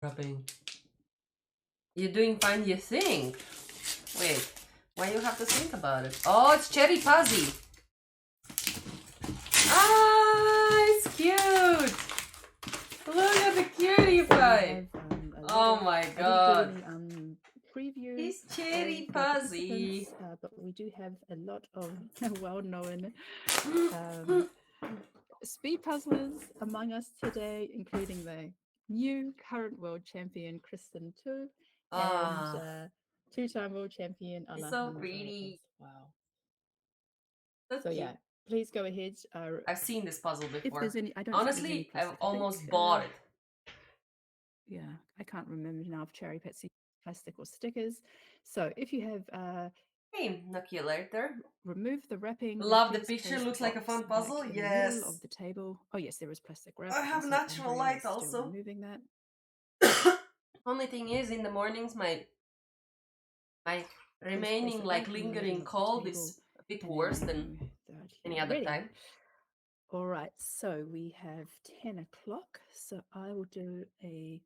Rubbing. You're doing fine, you think? Wait, why you have to think about it? Oh, it's Cherry Pazzi. Ah, it's cute. Look at the cutie pie. Oh my god. I didn't do any preview He's Cherry of Pazzi. but we do have a lot of well-known speed puzzlers among us today, including the new current world champion Kristen too, and two-time world champion He's Alejandro so pretty. as well. So So cute. yeah, please go ahead. I've seen this puzzle If before. there's any, I don't Honestly, think there's any plastic. I've almost bought it. Yeah, I can't remember now if Cherry Pazzi plastic or stickers. So if you have Hey, Nokia later. remove the wrapping, Love the please picture. place the Looks like a fun box back puzzle. in the middle of Yes. the table. Oh yes, there is plastic wrap. I have So natural Andrea light is still also. removing that. Only thing is, in the mornings, my remaining like lingering cold is a bit worse than any other time. All right, so we have 10 o'clock. So I will do a.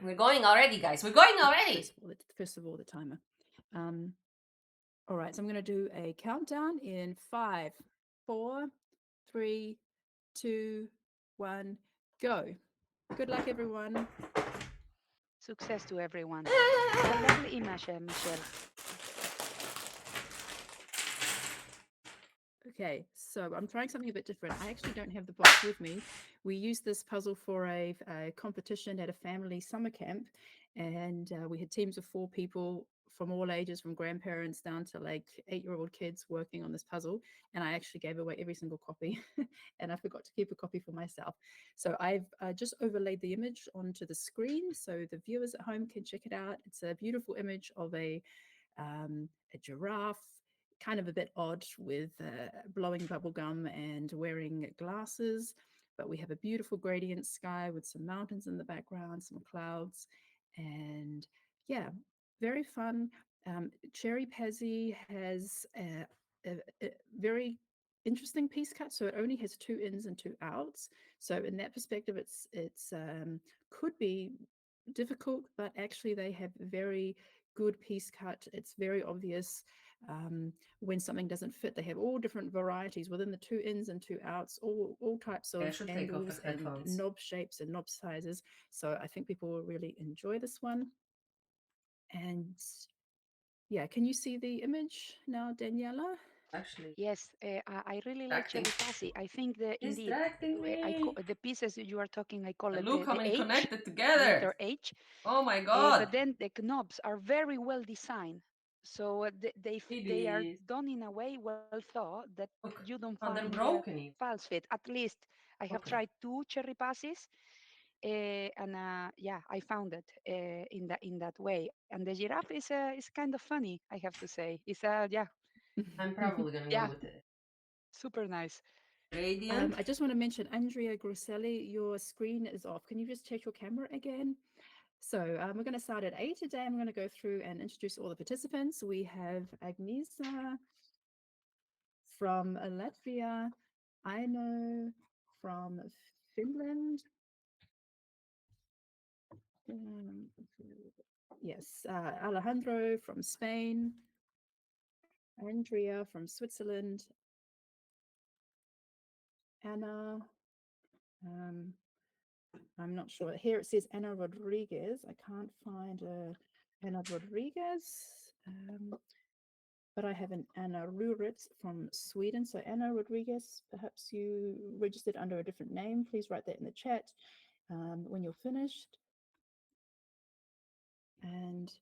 We're going already, guys. We're going already. First of all, the timer. All right, so I'm going to do a countdown in 5, 4, 3, 2, 1, go. Good luck, everyone. Success to everyone. A lovely image, Michelle. Okay, so I'm trying something a bit different. I actually don't have the box with me. We used this puzzle for a competition at a family summer camp, and we had teams of 4 people from all ages, from grandparents down to like 8-year-old kids working on this puzzle. And I actually gave away every single copy, and I forgot to keep a copy for myself. So I've just overlaid the image onto the screen so the viewers at home can check it out. It's a beautiful image of a giraffe, kind of a bit odd with blowing bubble gum and wearing glasses. But we have a beautiful gradient sky with some mountains in the background, some clouds, and yeah, very fun. Cherry Pazzi has a very interesting piece cut, so it only has 2 ins and 2 outs. So in that perspective, it's could be difficult, but actually they have very good piece cut. It's very obvious when something doesn't fit. They have all different varieties within the 2 ins and 2 outs, all types of angles and knob shapes and knob sizes. So I think people will really enjoy this one. And yeah, can you see the image now, Daniela? Actually, Yes, I really like Cherry Pazzi. I think indeed the pieces that you are talking, I call it look how the many H, connected together. letter H. Oh my god. But then the knobs are very well designed. So they are done in a way well thought that Look, you don't they're find broken even. false fit. At least I have tried 2 Cherry Passes, and yeah, I found it in that way. And the giraffe is kind of funny, I have to say. It's yeah, I'm probably gonna yeah, go with it. super nice. Gradient. I just want to mention, Andrea Grosselli, your screen is off. Can you just check your camera again? So we're going to start at 8 today. I'm going to go through and introduce all the participants. We have Agnesa from Latvia, Aino from Finland. Yes, Alejandro from Spain, Andrea from Switzerland, Anna. I'm not sure. Here it says Anna Rodriguez. I can't find Anna Rodriguez. But I have an Anna Ruritz from Sweden. So Anna Rodriguez, perhaps you registered under a different name. Please write that in the chat when you're finished. And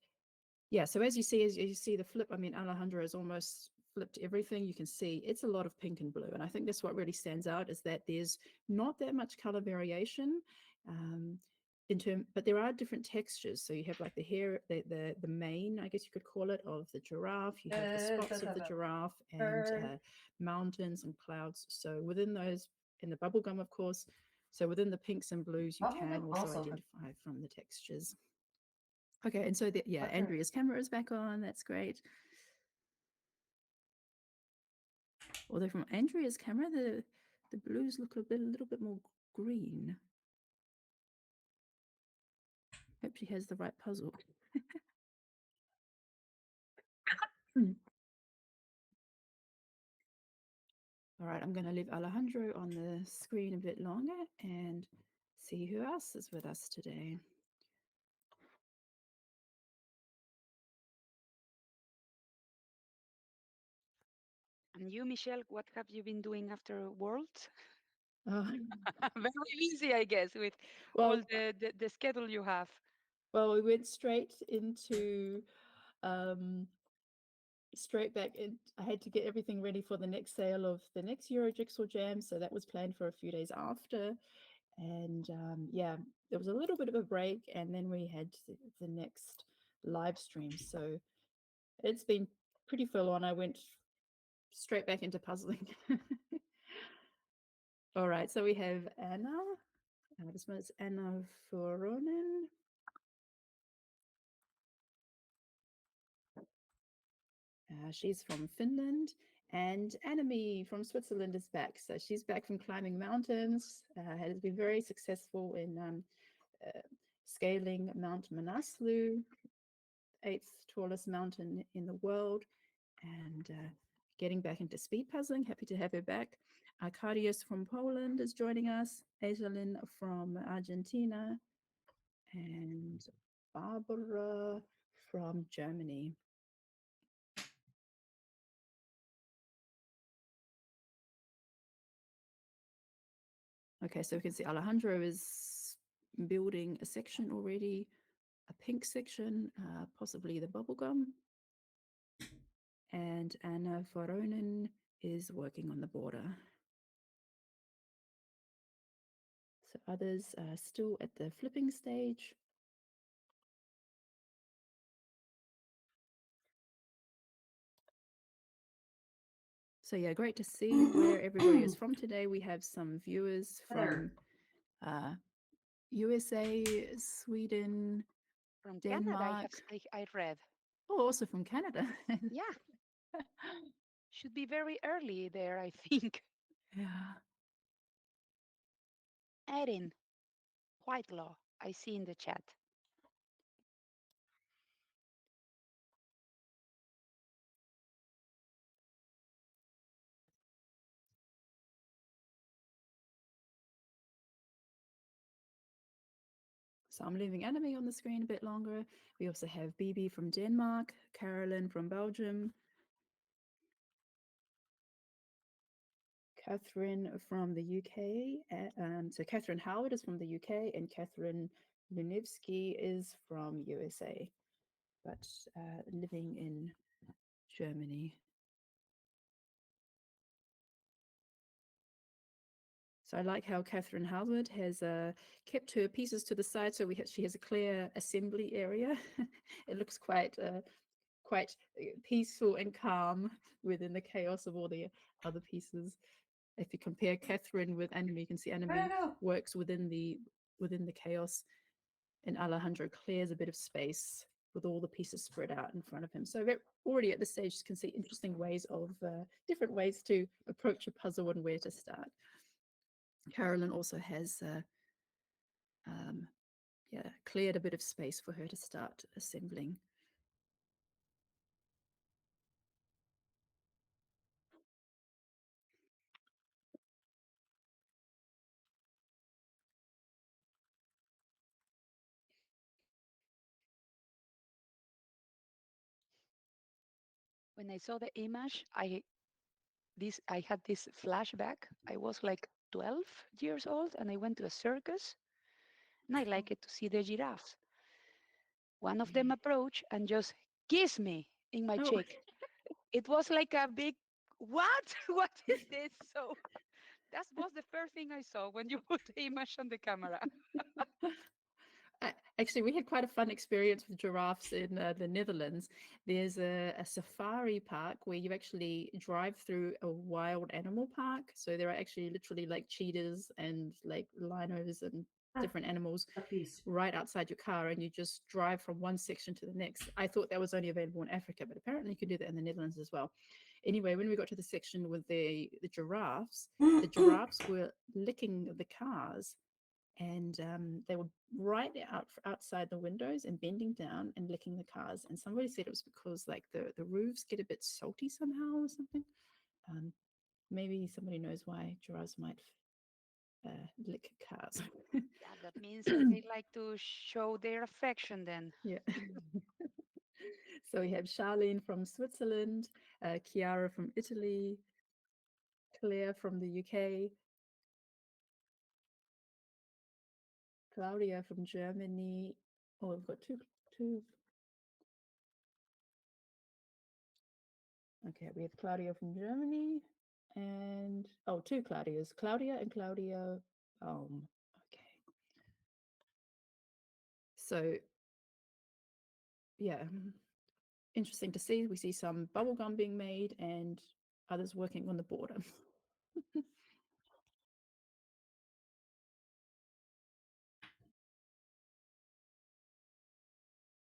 yeah, so as you see the flip, I mean, Alejandro has almost flipped everything. You can see it's a lot of pink and blue. And I think that's what really stands out, is that there's not that much color variation. But there are different textures. So you have like the hair, the mane, I guess you could call it, of the giraffe. You have the spots of the giraffe and mountains and clouds. So within those, in the bubble gum, of course. So within the pinks and blues, you can also identify from the textures. Okay, and so yeah, Andrea's camera is back on. That's great. Although from Andrea's camera, the blues look a little bit more green. Hope she has the right puzzle. Mm. All right, I'm going to leave Alejandro on the screen a bit longer and see who else is with us today. And you, Michelle, what have you been doing after Worlds? Oh, Very busy, I guess, with all well, the schedule you have. well, we went um, straight back in. I had to get everything ready for the next sale of the next Euro Jigsaw Jam, so that was planned for a few days after. And yeah, there was a little bit of a break, and then we had the next live stream. So it's been pretty full on. I went straight back into puzzling. All right, so we have Anna. This one is Anna Foronen. She's from Finland. And Annemie from Switzerland is back. So she's back from climbing mountains, has been very successful in scaling Mount Manaslu, eighth tallest mountain in the world, and getting back into speed puzzling. Happy to have her back. Arkadiusz from Poland is joining us, Aisalin from Argentina, and Barbara from Germany. Okay, so we can see Alejandro is building a section already, a pink section, possibly the bubblegum. And Anna Voronin is working on the border. So others are still at the flipping stage. So yeah, great to see where everybody is from today. We have some viewers from USA, Sweden, From Canada, Denmark. I read. Oh, also from Canada. Yeah, should be very early there, I think. Yeah. Erin Whitelaw, I see in the chat. So I'm leaving Annemie on the screen a bit longer. We also have Bibi from Denmark, Carolyn from Belgium, Catherine from the UK. So Catherine Howard is from the UK and Catherine Lunivsky is from USA, but living in Germany. So I like how Catherine Howard has kept her pieces to the side, so she has a clear assembly area. It looks quite peaceful and calm within the chaos of all the other pieces. If you compare Catherine with Annemie, you can see Annemie works within the chaos, and Alejandro clears a bit of space with all the pieces spread out in front of him. So already at this stage, you can see interesting ways of different ways to approach a puzzle and where to start. Carolyn also has cleared a bit of space for her to start assembling. When I saw the image, I had this flashback. I was like 12 years old and I went to a circus and I like it to see the giraffes. One of them approached and just kissed me in my Oh. cheek. It was like a big, what? What is this? So that was the first thing I saw when you put the image on the camera. Actually, we had quite a fun experience with giraffes in the Netherlands. There's a safari park where you actually drive through a wild animal park. So there are actually literally like cheetahs and like rhinos and different animals right outside your car, and you just drive from one section to the next. I thought that was only available in Africa, but apparently you can do that in the Netherlands as well. Anyway, when we got to the section with the giraffes were licking the cars and they were right outside the windows and bending down and licking the cars. And somebody said it was because like the roofs get a bit salty somehow or something. Um, Maybe somebody knows why giraffes might lick cars. Yeah, that means they like to show their affection then. Yeah. So we have Charlene from Switzerland, Chiara from Italy, Claire from the UK, Claudia from Germany. Oh, we've got two. Okay, we have Claudia from Germany and oh, two Claudias, Claudia and Claudia. Okay. So yeah, interesting to see. We see some bubble gum being made and others working on the border.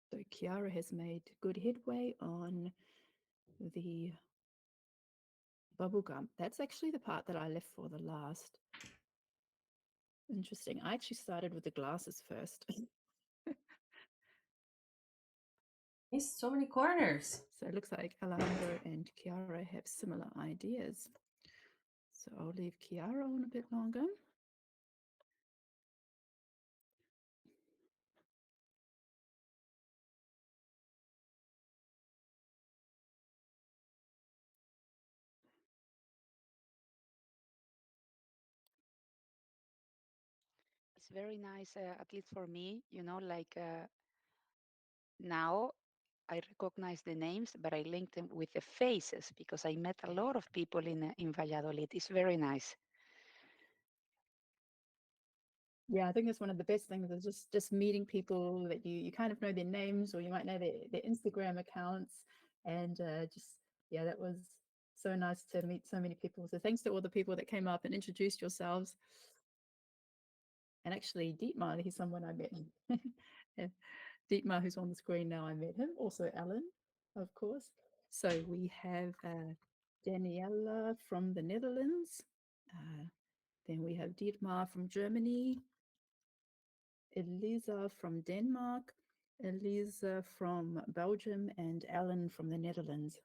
So Chiara has made good headway on the bubble gum. That's actually the part that I left for the last. Interesting. I actually started with the glasses first. It's so many corners. So it looks like Alejandro and Chiara have similar ideas. So I'll leave Chiara on a bit longer. It's very nice, at least for me, like now I recognize the names, but I link them with the faces because I met a lot of people in Valladolid. It's very nice. Yeah, I think that's one of the best things is just meeting people that you kind of know their names or you might know their Instagram accounts and just yeah, that was so nice to meet so many people. So thanks to all the people that came up and introduced yourselves. And actually, Dietmar, he's someone I met. Yeah, Dietmar, who's on the screen now, I met him. Also, Ellen, of course. So we have Daniela from the Netherlands. Then we have Dietmar from Germany, Elisa from Denmark, Elisa from Belgium, and Alan from the Netherlands.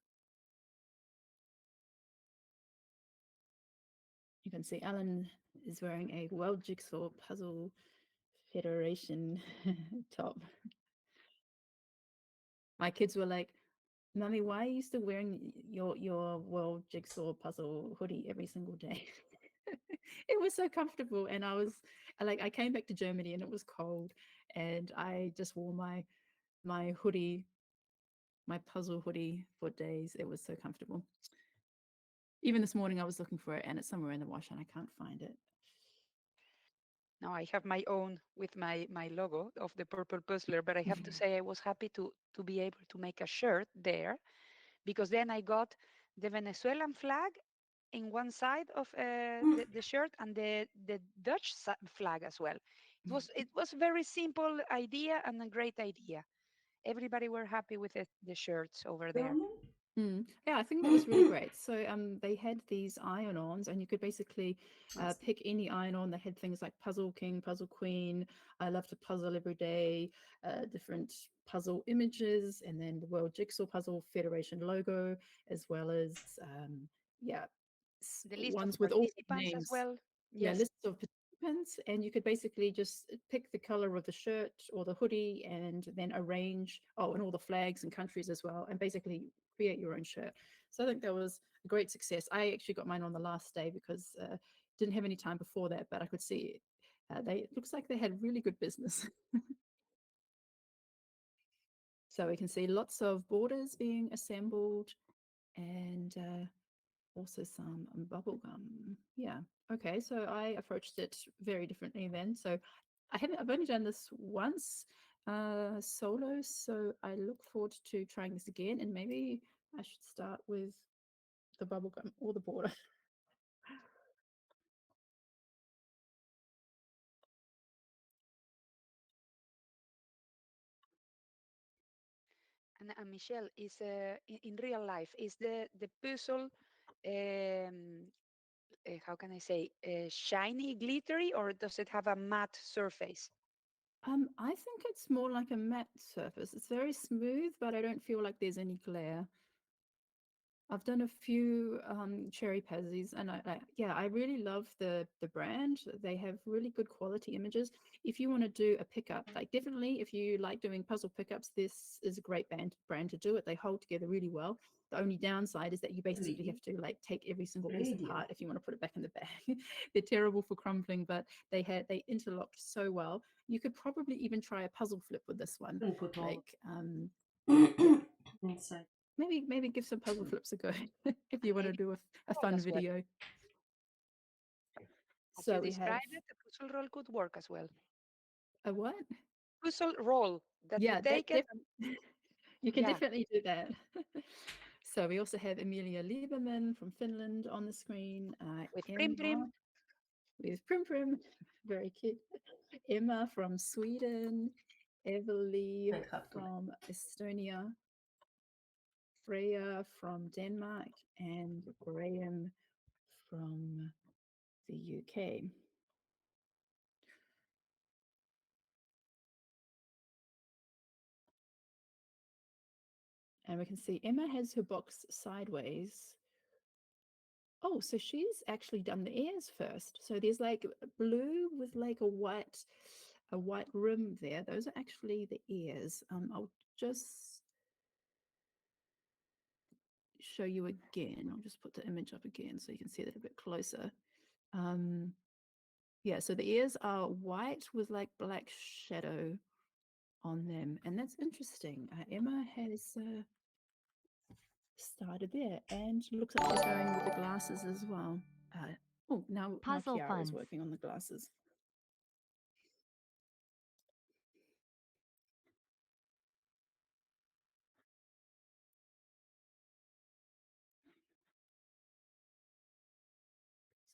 You can see Alan is wearing a World Jigsaw Puzzle Federation top. My kids were like, Mummy, why are you still wearing your World Jigsaw Puzzle hoodie every single day? It was so comfortable, and I came back to Germany and it was cold, and I just wore my hoodie, my puzzle hoodie for days. It was so comfortable. Even this morning I was looking for it and it's somewhere in the wash and I can't find it. Now I have my own with my logo of the Purple Puzzler, but I have to say I was happy to be able to make a shirt there because then I got the Venezuelan flag in one side of the shirt and the Dutch flag as well. It was very simple idea and a great idea. Everybody were happy with the shirts over there. Yeah, I think that was really great. So they had these iron-ons, and you could basically pick any iron-on. They had things like Puzzle King, Puzzle Queen, I Love to Puzzle Every Day, different puzzle images, and then the World Jigsaw Puzzle Federation logo, as well as yeah, The list of ones with all the participants as names. well. Yeah, Yes. lists of participants, and you could basically just pick the color of the shirt or the hoodie and then arrange, oh, and all the flags and countries as well, and basically create your own shirt. So I think that was a great success. I actually got mine on the last day because didn't have any time before that, but I could see they it looks like they had really good business. So we can see lots of borders being assembled and also some bubble gum. Yeah. Okay. So I approached it very differently then. So I've only done this once solo. So I look forward to trying this again. And maybe I should start with the bubble gum or the border. And Michelle is in real life is the puzzle. how can I say, shiny, glittery, or does it have a matte surface? I think it's more like a matte surface. It's very smooth, but I don't feel like there's any glare. I've done a few Cherry Pazzis, and yeah, I really love the brand. They have really good quality images. If you want to do a pickup, like definitely, if you like doing puzzle pickups, this is a great brand to do it. They hold together really well. The only downside is that you basically have to like take every single piece Radio. apart if you want to put it back in the bag. They're terrible for crumbling, but they interlocked so well. You could probably even try a puzzle flip with this one. And put all Like inside. maybe give some puzzle flips a go if you want to Maybe do a roll fun as well. video. As you So we have described it, the puzzle roll could work as well. a what? Puzzle roll that you Yeah, take it and you can yeah, definitely do that. So we also have Emilia Lieberman from Finland on the screen. with Prim Emma Prim. with Prim Prim, very cute. Emma from Sweden. Evely Might have to. from Estonia. Freya from Denmark, and Graham from the UK. And we can see Emma has her box sideways. Oh, so she's actually done the ears first. So there's like blue with like a white rim there. Those are actually the ears. I'll just show you again. I'll just put the image up again so you can see that a bit closer. Yeah, so the ears are white with like black shadow on them, and that's interesting. Emma has started there, and looks like she's going with the glasses as well. Oh, now Puzzle Kiara is Funds. working on the glasses.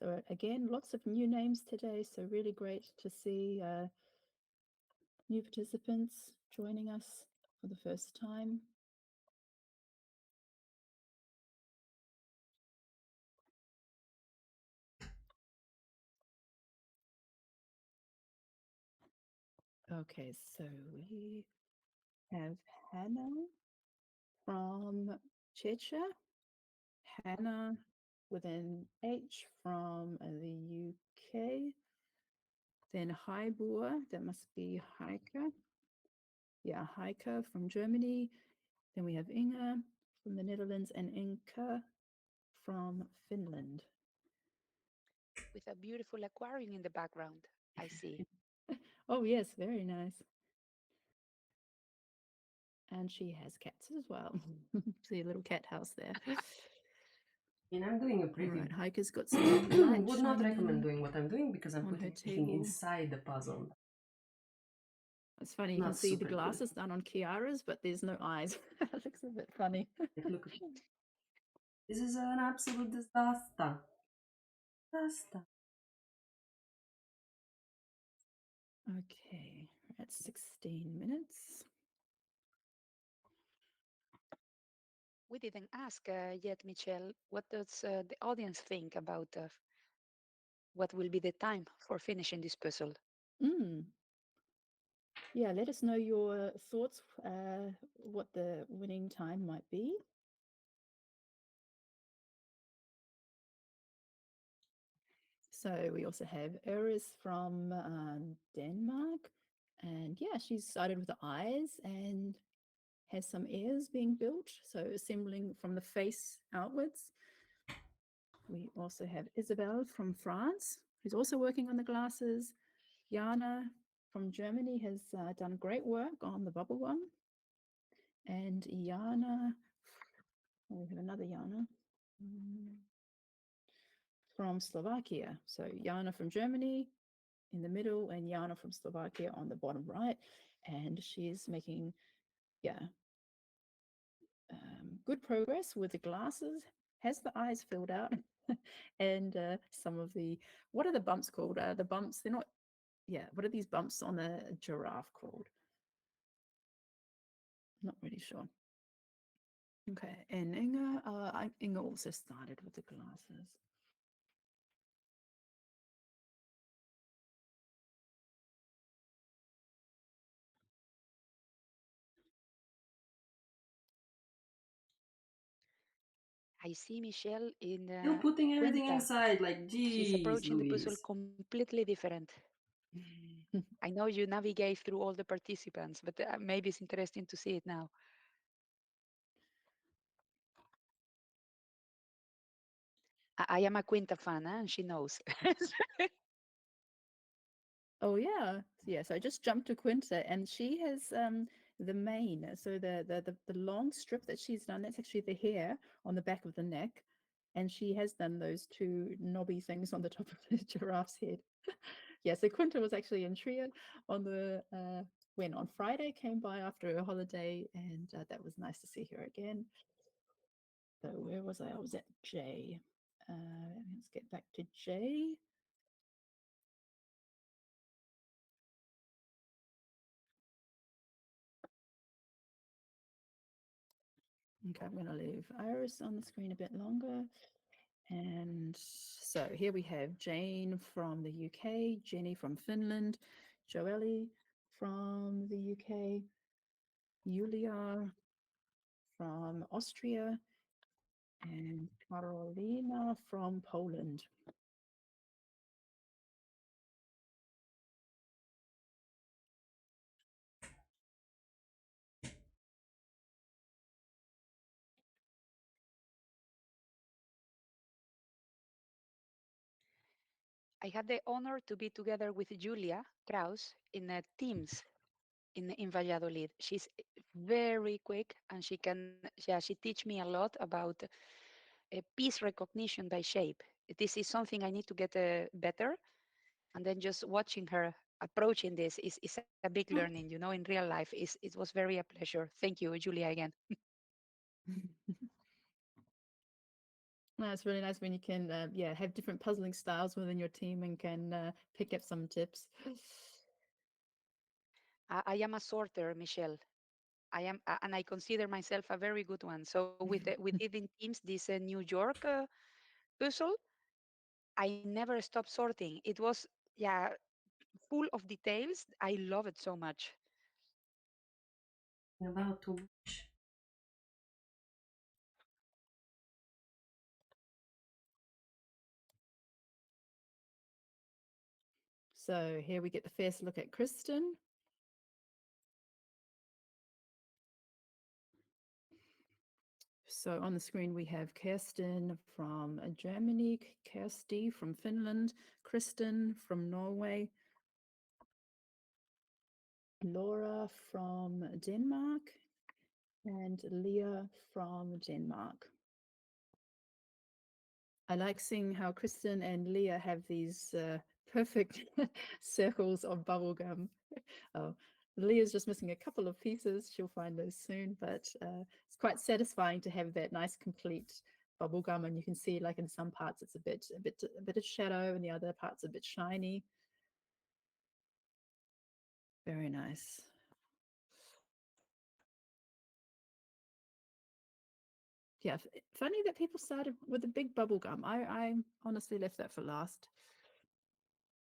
So again, lots of new names today. So really great to see new participants joining us for the first time. Okay, so we have Hannah from Cheshire, Hannah with an H from the UK, then Heibur, that must be Heike. Yeah, Heike from Germany. Then we have Inge from the Netherlands and Inka from Finland. With a beautiful aquarium in the background, I see. Oh, yes, very nice. And she has cats as well. See a little cat house there. And I'm doing a All pretty. right, Heike's got some light Would not shining recommend in doing what I'm doing because I'm on her putting table. inside the puzzle. It's funny, you can Not see the super good. glasses done on Kiara's, but there's no eyes. It looks a bit funny. Like, look, this is an absolute disaster. Disaster. Okay, we're at 16 minutes. We didn't ask yet, Michelle, what does the audience think about what will be the time for finishing this puzzle? Mm. Yeah, let us know your thoughts, what the winning time might be. So we also have Iris from Denmark. And yeah, she's started with the eyes and has some ears being built. So assembling from the face outwards. We also have Isabel from France, who's also working on the glasses. Jana from Germany has done great work on the bubble one. And Jana, oh, we have another Jana from Slovakia. So Jana from Germany in the middle and Jana from Slovakia on the bottom right. And she's making, yeah, good progress with the glasses, has the eyes filled out, and some of the, what are the bumps called? The bumps, they're not, yeah, what are these bumps on a giraffe called? Not really sure. Okay, and Inga also started with the glasses. I see Michelle in Still putting everything Cuenta. inside, like, She's geez, approaching the puzzle Louise. completely different. I know you navigate through all the participants, but maybe it's interesting to see it now. I am a Quinta fan, and she knows. Oh yeah, yeah. So I just jumped to Quinta, and she has the mane. So the long strip that she's done, that's actually the hair on the back of the neck, and she has done those two knobby things on the top of the giraffe's head. Yeah. So Quinta was actually in Trier on the when on Friday, came by after a holiday, and that was nice to see her again. So where was I? I was at J. Let's get back to J. Okay, I'm going to leave Iris on the screen a bit longer. And so here we have Jane from the UK, Jenny from Finland, Joelle from the UK, Julia from Austria, and Carolina from Poland. I had the honor to be together with Julia Kraus in Teams in Valladolid. She's very quick, and she teach me a lot about piece recognition by shape. This is something I need to get better. And then just watching her approaching this is a big learning. You know, in real life, it was very a pleasure. Thank you, Julia, again. No, it's really nice when you can, yeah, have different puzzling styles within your team and can pick up some tips. I am a sorter, Michelle. I am, and I consider myself a very good one. So we did in teams this New York puzzle. I never stopped sorting. It was, yeah, full of details. I love it so much. About to watch. So here we get the first look at Kristen. So on the screen we have Kirsten from Germany, Kersti from Finland, Kristen from Norway, Laura from Denmark, and Leah from Denmark. I like seeing how Kristen and Leah have these perfect circles of bubblegum. Oh, Leah's just missing a couple of pieces. She'll find those soon, but it's quite satisfying to have that nice complete bubblegum, and you can see like in some parts it's a bit of shadow, and the other parts a bit shiny. Very nice. Yeah, funny that people started with a big bubblegum. I honestly left that for last.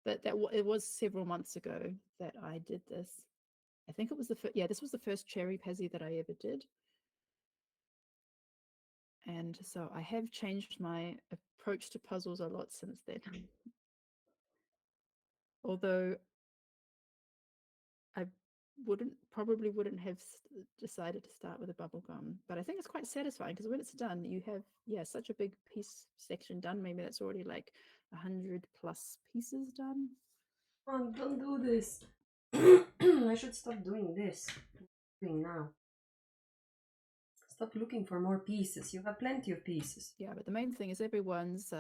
But it was several months ago that I did this. I think it was this was the first Cherry Pazzi that I ever did. And so I have changed my approach to puzzles a lot since then. Although I probably wouldn't have decided to start with a bubble gum, but I think it's quite satisfying because when it's done, you have, yeah, such a big piece section done. Maybe that's already like 100+ pieces done. Oh, don't do this. I should stop doing this. Doing now. Stop looking for more pieces. You have plenty of pieces. Yeah, but the main thing is everyone's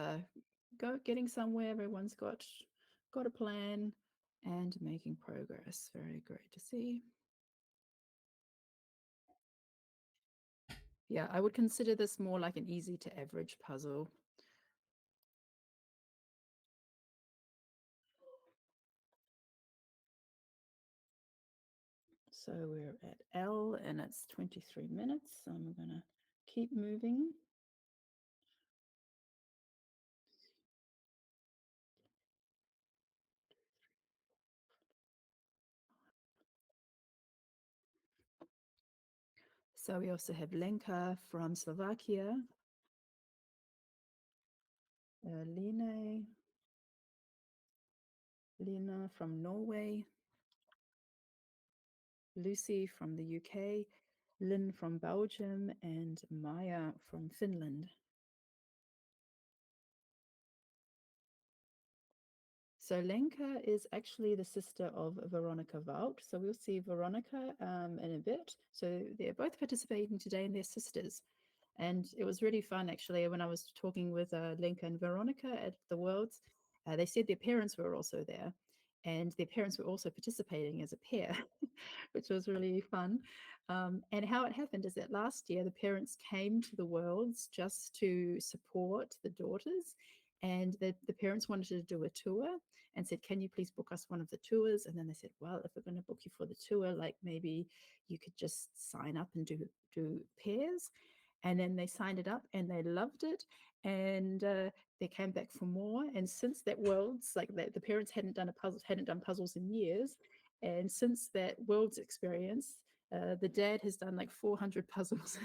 getting somewhere. Everyone's got a plan and making progress. Very great to see. Yeah, I would consider this more like an easy to average puzzle. So we're at L and it's 23 minutes. So I'm going to keep moving. So we also have Lenka from Slovakia. Line, Lena from Norway, Lucy from the UK, Lynn from Belgium, and Maya from Finland. So Lenka is actually the sister of Veronica Walt. So we'll see Veronica in a bit. So they're both participating today and they're sisters. And it was really fun, actually, when I was talking with Lenka and Veronica at the Worlds. They said their parents were also there and their parents were also participating as a pair, which was really fun. And how it happened is that last year, the parents came to the Worlds just to support the daughters. And the parents wanted to do a tour and said, can you please book us one of the tours? And then they said, well, if we're going to book you for the tour, like maybe you could just sign up and do pairs. And then they signed it up and they loved it. And they came back for more. And since that Worlds, like the parents hadn't done puzzles in years. And since that Worlds experience, the dad has done like 400 puzzles.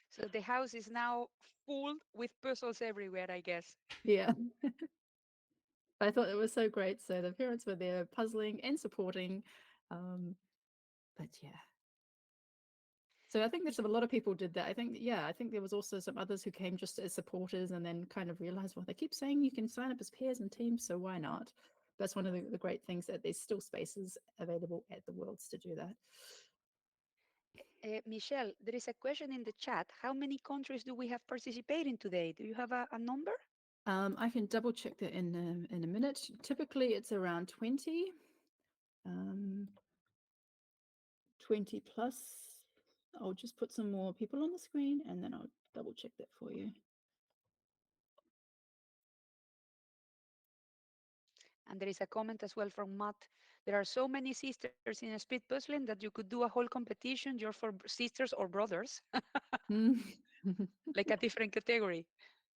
So the house is now full with puzzles everywhere, I guess. Yeah. I thought it was so great. So the parents were there puzzling and supporting. But yeah. So I think there's a lot of people did that. I think there was also some others who came just as supporters and then kind of realized, well, they keep saying you can sign up as pairs and teams, so why not? That's one of the great things, that there's still spaces available at the Worlds to do that. Michelle, there is a question in the chat. How many countries do we have participating today? Do you have a number? I can double check that in a minute. Typically, it's around 20, 20 plus. I'll just put some more people on the screen and then I'll double check that for you. And there is a comment as well from Matt. There are so many sisters in speed puzzling that you could do a whole competition. You're for sisters or brothers, like a different category.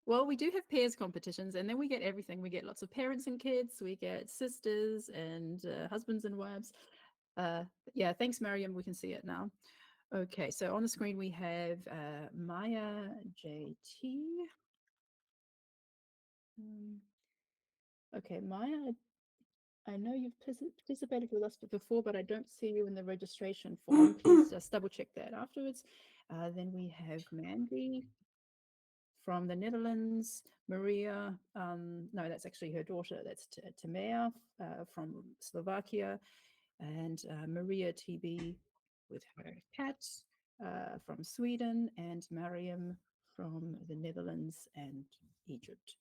Well, we do have pairs competitions, and then we get everything. We get lots of parents and kids. We get sisters and husbands and wives. Yeah, thanks, Mariam. We can see it now. Okay, so on the screen we have Maya JT. Okay, Maya, I know you've participated with us before, but I don't see you in the registration form. Please just double check that afterwards. Then we have Mandy from the Netherlands, Maria, no, that's actually her daughter, that's Tamea from Slovakia, and Maria TB with her cat from Sweden, and Mariam from the Netherlands and Egypt.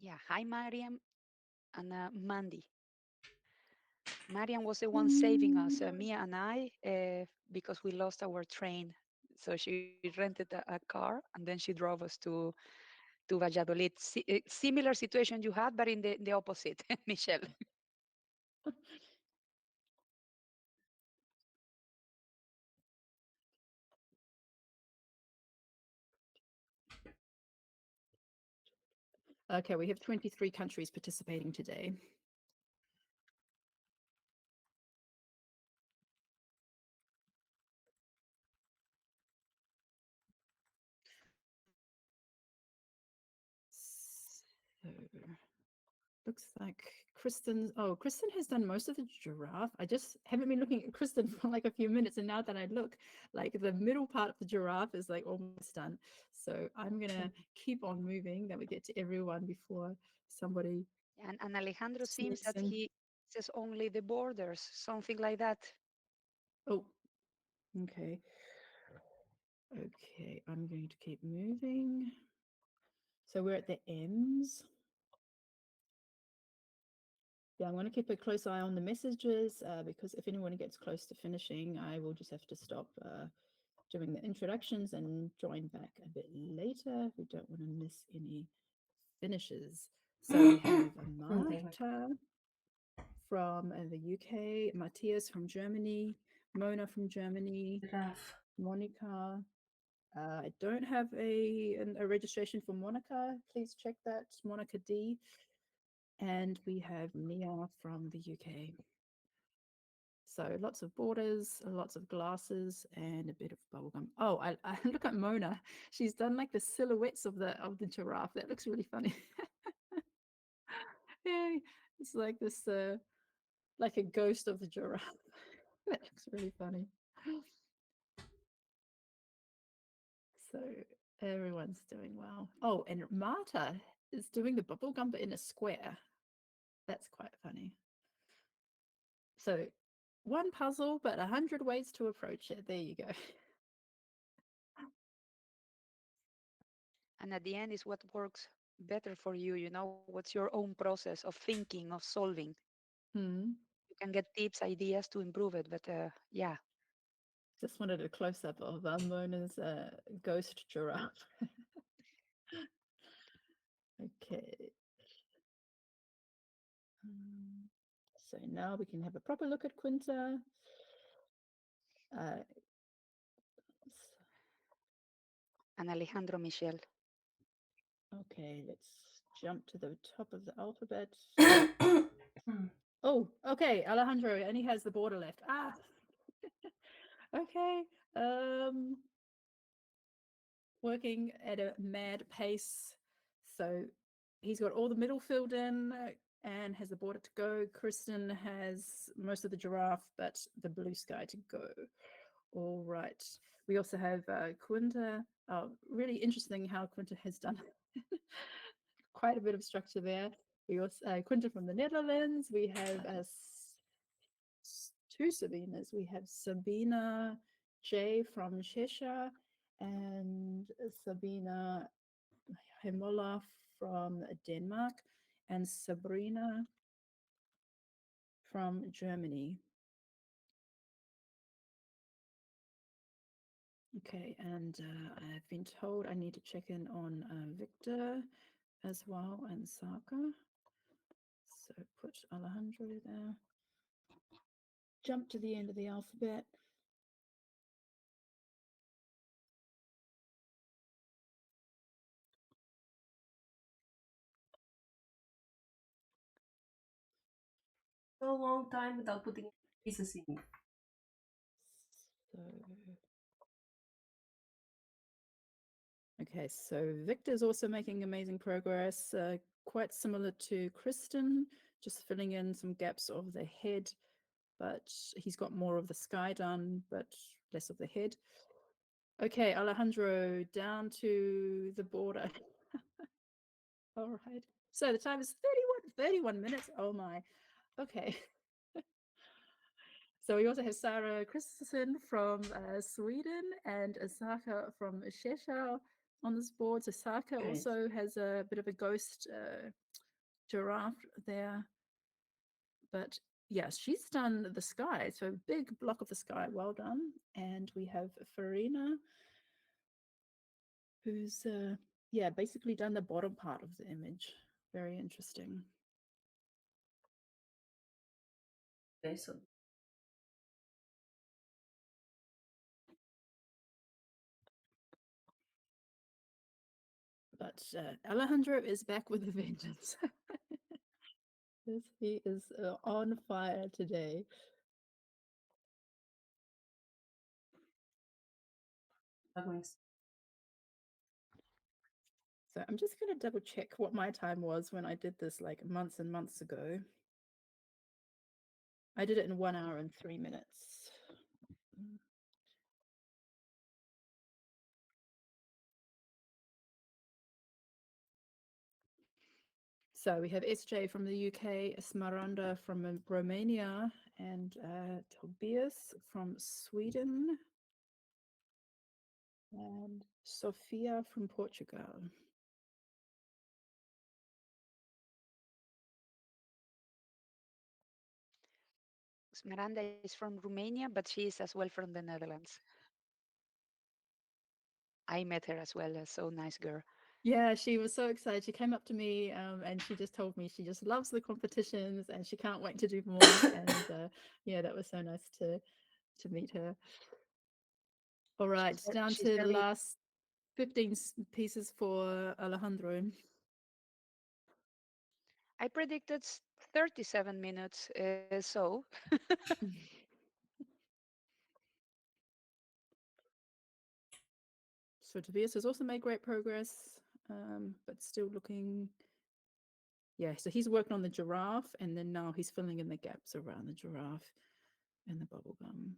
Yeah, hi, Mariam and Mandy. Mariam was the one saving us, Mia and I, because we lost our train. So she rented a car and then she drove us to Valladolid. Similar situation you had, but in the opposite, Michelle. Okay, we have 23 countries participating today. So looks like Kristen has done most of the giraffe. I just haven't been looking at Kristen for like a few minutes, and now that I look, like the middle part of the giraffe is like almost done. So I'm gonna keep on moving that we get to everyone before somebody. And Alejandro seems sneaks that in. he says only the borders, something like that. Oh, okay. Okay, I'm going to keep moving. So we're at the M's. Yeah, I'm going to keep a close eye on the messages because if anyone gets close to finishing, I will just have to stop doing the introductions and join back a bit later. We don't want to miss any finishes. So we have Marta from the UK, Matthias from Germany, Mona from Germany, Monica. I don't have a registration for Monica. Please check that, Monica D. And we have Nia from the UK. So lots of borders, lots of glasses, and a bit of bubblegum. Oh, I look at Mona. She's done like the silhouettes of the giraffe. That looks really funny. Yeah, it's like this like a ghost of the giraffe. That looks really funny. So everyone's doing well. Oh, and Marta is doing the bubblegum but in a square. That's quite funny. So one puzzle, but 100 ways to approach it. There you go. And at the end is what works better for you. You know, what's your own process of thinking, of solving. Hmm. You can get tips, ideas to improve it, but yeah. Just wanted a close up of Mona's ghost giraffe. Okay. So now we can have a proper look at Quinta. Uh, And Alejandro Michel. okay, let's jump to the top of the alphabet. Oh, okay, Alejandro, and he has the border left. Ah, okay. Working at a mad pace. So he's got all the middle filled in and has the border to go. Kristen has most of the giraffe, but the blue sky to go. All right. We also have Quinta. Really interesting how Quinta has done quite a bit of structure there. We also Quinta from the Netherlands. We have two Sabinas. We have Sabina J from Cheshire and Sabina Hemola from Denmark and Sabrina from Germany. Okay, and I've been told I need to check in on Victor as well and Saka. So put Alejandro there. Jump to the end of the alphabet. So long time without putting pieces in. So okay, so Victor's also making amazing progress, quite similar to Kristen, just filling in some gaps of the head, but he's got more of the sky done, but less of the head. Okay, Alejandro, down to the border. All right. So the time is 31 minutes. Oh my. Okay. So we also have Sarah Christensen from Sweden and Asaka from Cheshire on this board. So Asaka also has a bit of a ghost giraffe there. But yes, she's done the sky. So big block of the sky. Well done. And we have Farina, who's yeah, basically done the bottom part of the image. Very interesting. Okay, so But Alejandro is back with a vengeance. Yes, he is on fire today. So I'm just going to double check what my time was when I did this like months and months ago. I did it in 1 hour and 3 minutes. So we have SJ from the UK, Smaranda from Romania, and Tobias from Sweden, and Sofia from Portugal. Miranda is from Romania, but she is as well from the Netherlands. I met her as well. A so nice girl. Yeah, she was so excited. She came up to me and she just told me she just loves the competitions and she can't wait to do more. And yeah, that was so nice to meet her. All right, down She's to the very. last 15 pieces for Alejandro. I predicted 37 minutes. So So Tobias has also made great progress, but still looking. Yeah, so he's working on the giraffe, and then now he's filling in the gaps around the giraffe and the bubble gum.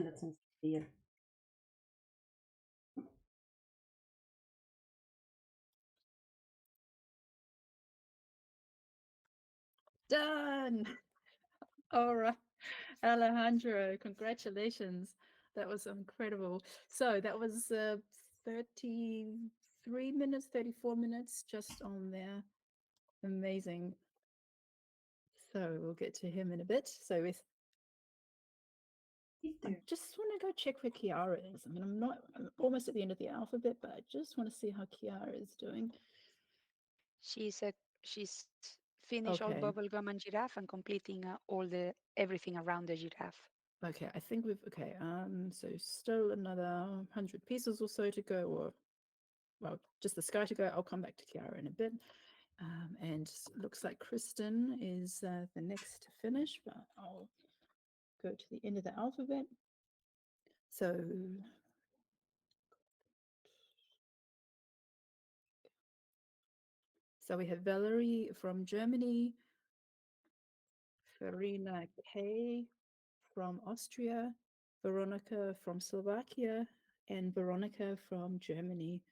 That's insane. Done. All right, Alejandro, congratulations. That was incredible. So that was 33 minutes, 34 minutes just on there. Amazing. So we'll get to him in a bit. So with I just want to go check where Kiara is. I mean, I'm almost at the end of the alphabet, but I just want to see how Kiara is doing. She's finished all Okay. bubblegum and giraffe and completing all the everything around the giraffe. Okay, I think we've okay. So still another 100 pieces or so to go, or well, just the sky to go. I'll come back to Kiara in a bit. And looks like Kristen is the next to finish, but I'll go to the end of the alphabet. So we have Valerie from Germany, Farina K from Austria, Veronica from Slovakia, and Veronica from Germany.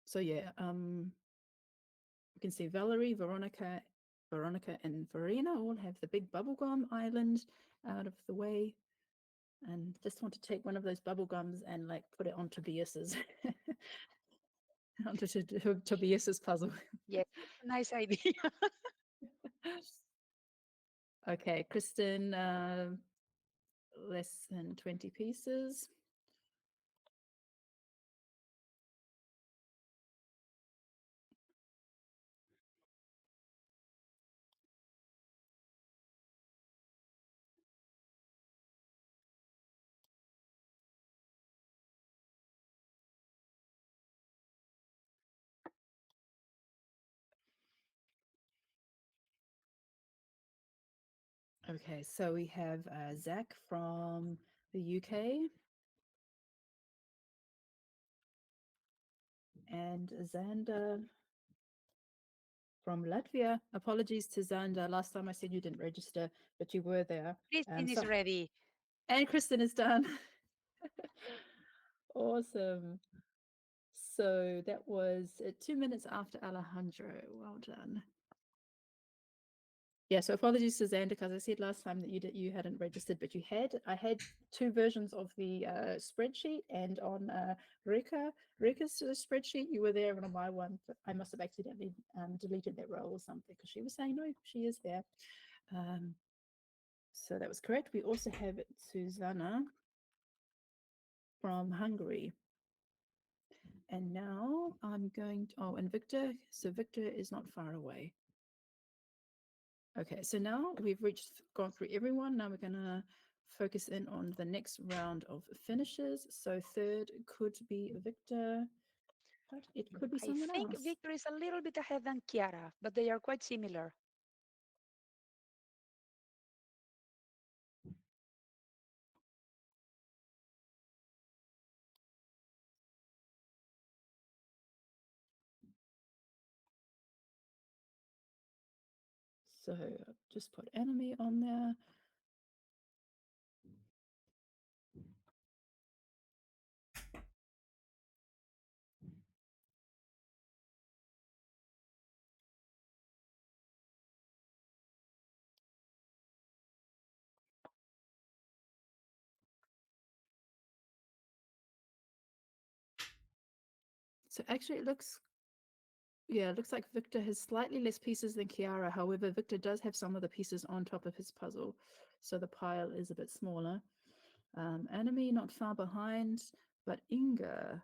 So yeah, you can see Valerie, Veronica, and Verena all have the big bubblegum island out of the way. And just want to take one of those bubble gums and like put it on Tobias's onto Tobias's puzzle. Yes, that's a nice idea. Okay, Kristen, less than 20 pieces. Okay, so we have Zach from the UK and Xander from Latvia. Apologies to Xander. Last time I said you didn't register, but you were there. Christine is ready. And Kristen is done. Awesome. So that was 2 minutes after Alejandro. Well done. Yeah, so apologies to Xander because I said last time that you hadn't registered, but you had. I had two versions of the spreadsheet, and on Reka's spreadsheet you were there, and on my one, but I must have accidentally deleted that row or something because she was saying no, she is there. So that was correct. We also have Susanna from Hungary. And now I'm going to, oh, and Victor. So Victor is not far away. Okay, so now we've gone through everyone. Now we're going to focus in on the next round of finishes. So third could be Victor, but it could be I someone think else. Victor is a little bit ahead than Chiara, but they are quite similar. So just put enemy on there. So actually it looks like Victor has slightly less pieces than Kiara. However, Victor does have some of the pieces on top of his puzzle. So the pile is a bit smaller. Enemy not far behind, but Inga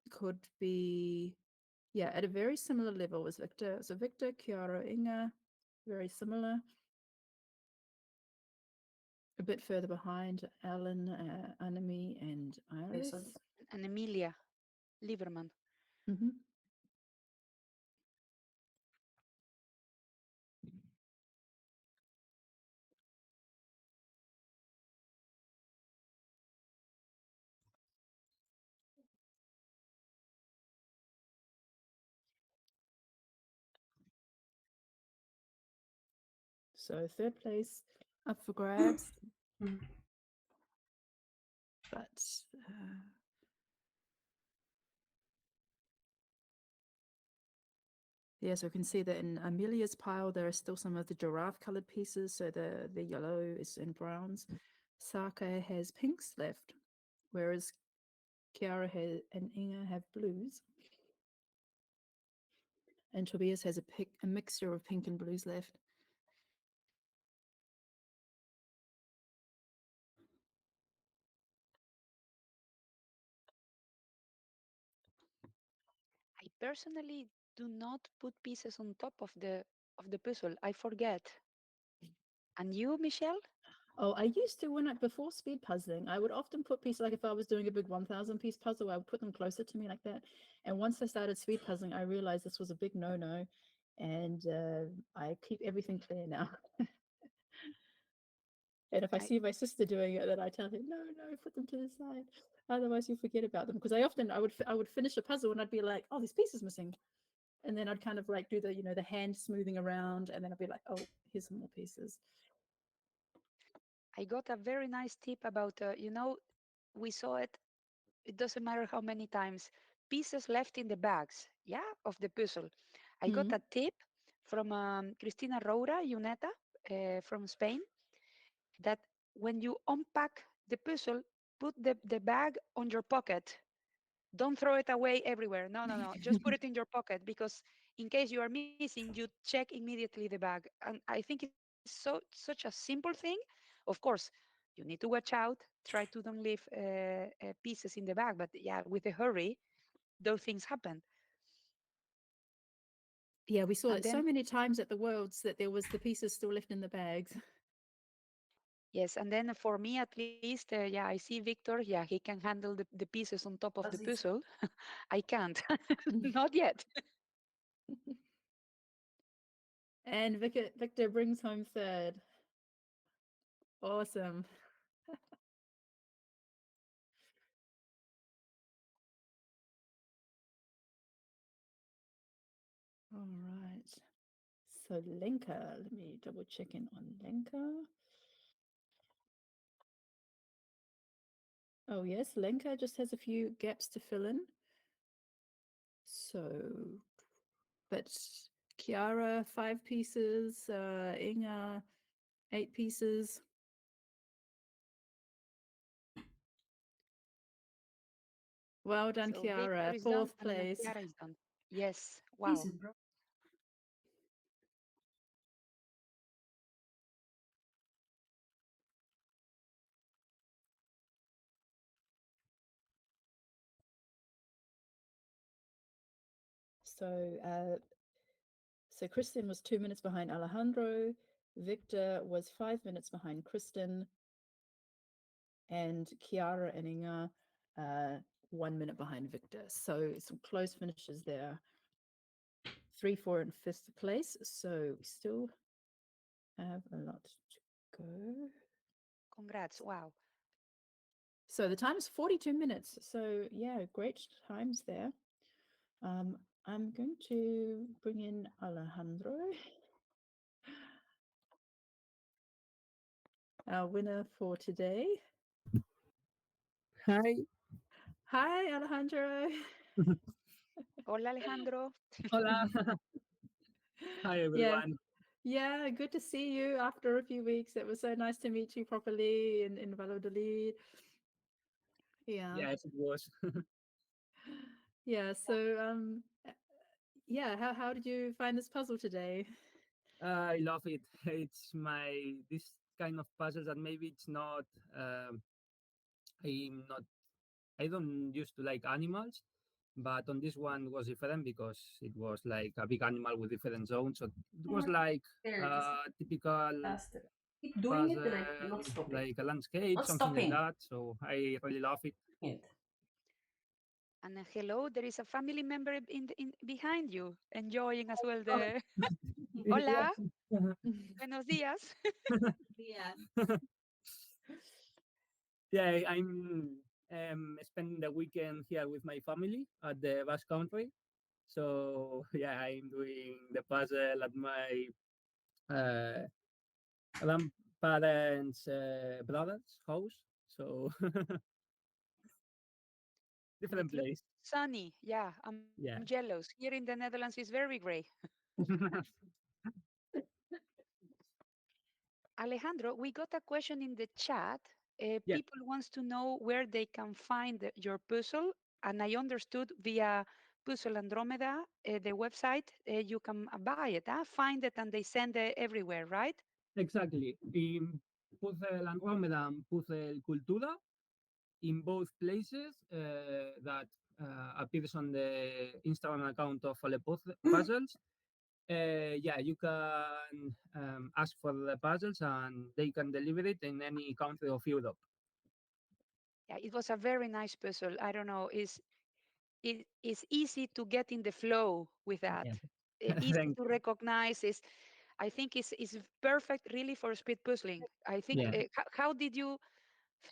could be, yeah, at a very similar level as Victor. So Victor, Kiara, Inga, very similar. A bit further behind, Alan, Anami, and Iris. Okay, so and Emilia Lieberman. Mm-hmm. So third place up for grabs, Mm. but yeah, so we can see that in Amelia's pile there are still some of the giraffe colored pieces, so the yellow is in browns. Saka has pinks left, whereas Kiara and Inga have blues. And Tobias has a mixture of pink and blues left. I personally do not put pieces on top of the puzzle. I forget. And you, Michelle? Oh, I used to before speed puzzling, I would often put pieces, like if I was doing a big 1,000 piece puzzle, I would put them closer to me like that. And once I started speed puzzling, I realized this was a big no-no, and I keep everything clear now. And if I see my sister doing it, then I tell her, no, put them to the side. Otherwise, you forget about them. Because I would finish a puzzle and I'd be like, oh, this piece is missing. And then I'd kind of like do the hand smoothing around, and then I'd be like, oh, here's some more pieces. I got a very nice tip about, we saw it, it doesn't matter how many times, pieces left in the bags, yeah, of the puzzle. I got Mm. a tip from Cristina Roura, Yuneta, from Spain, that when you unpack the puzzle, put the bag on your pocket. Don't throw it away everywhere. No, no, no. Just put it in your pocket, because in case you are missing, you check immediately the bag. And I think it's such a simple thing. Of course, you need to watch out. Try to don't leave pieces in the bag. But yeah, with a hurry, those things happen. Yeah, we saw And it so then, many times at the Worlds that there was the pieces still left in the bags. yes, and then for me at least, yeah, I see Victor. Yeah, he can handle the pieces on top of the Pazzi's puzzle. I can't. Not yet. And Victor brings home third. Awesome. All right. So Lenka, let me double check in on Lenka. Oh yes, Lenka just has a few gaps to fill in. So, but Kiara, 5 pieces, Inga, 8 pieces. Well done, So Victor Kiara, is done 4th and place. Chiara is done. Yes. Wow. pieces, bro. So Kristen was 2 minutes behind Alejandro. Victor was 5 minutes behind Kristen, and Kiara and Inga 1 minute behind Victor. So some close finishes there. 3, 4, and 5th place. So we still have a lot to go. Congrats. Wow. So the time is 42 minutes. So yeah, great times there. I'm going to bring in Alejandro, our winner for today. Hi. Hi, Alejandro. Hola, Alejandro. Hola. Hi, Yeah, everyone. yeah, good to see you after a few weeks. It was so nice to meet you properly in Valladolid. Yeah, Yes, it was. yeah. So, yeah, how did you find this puzzle today? I love it. It's this kind of puzzles that maybe it's not. Um, I'm not. I don't used to like animals, but on this one was different because it was like a big animal with different zones. So it was More like there, just a typical faster. Keep doing it, and I puzzle, not stopping. like a landscape, Not something like stopping that. So I really love it. it. And hello, there is a family member in behind you enjoying as well Oh, the. Hola, yeah. buenos días. Yeah, I'm spending the weekend here with my family at the Basque Country. So yeah, I'm doing the puzzle at my uh, grandparents' brother's house. So And different it looks place. sunny. Yeah, I'm Yeah. jealous. Here in the Netherlands, it's very gray. Alejandro, we got a question in the chat. Yeah, People wants to know where they can find your puzzle, and I understood via Puzzle Andromeda, the website, you can buy it, find it, and they send it everywhere, right? exactly. In Puzzle and Romeda and Puzzle Cultura, in both places that appears on the Instagram account of Ole Puzzles. Yeah, you can ask for the puzzles and they can deliver it in any country of Europe. Yeah, it was a very nice puzzle. I don't know, it is easy to get in the flow with that. Yeah. Easy Thank to recognize. Is I think is perfect really for speed puzzling. I think. Yeah. How did you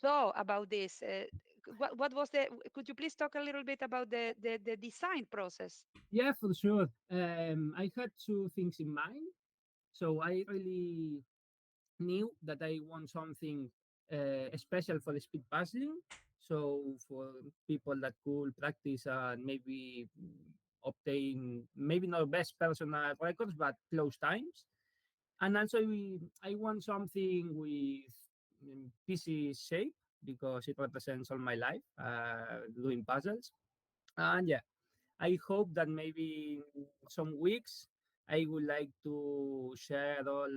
thought about this? What was the? Could you please talk a little bit about the design process? Yeah, for sure. I had two things in mind. So I really knew that I want something special for the speed puzzling. So for people that could practice and maybe obtain maybe not best personal records but close times. And also I want something with PC shape because it represents all my life doing puzzles. And yeah, I hope that maybe in some weeks I would like to share all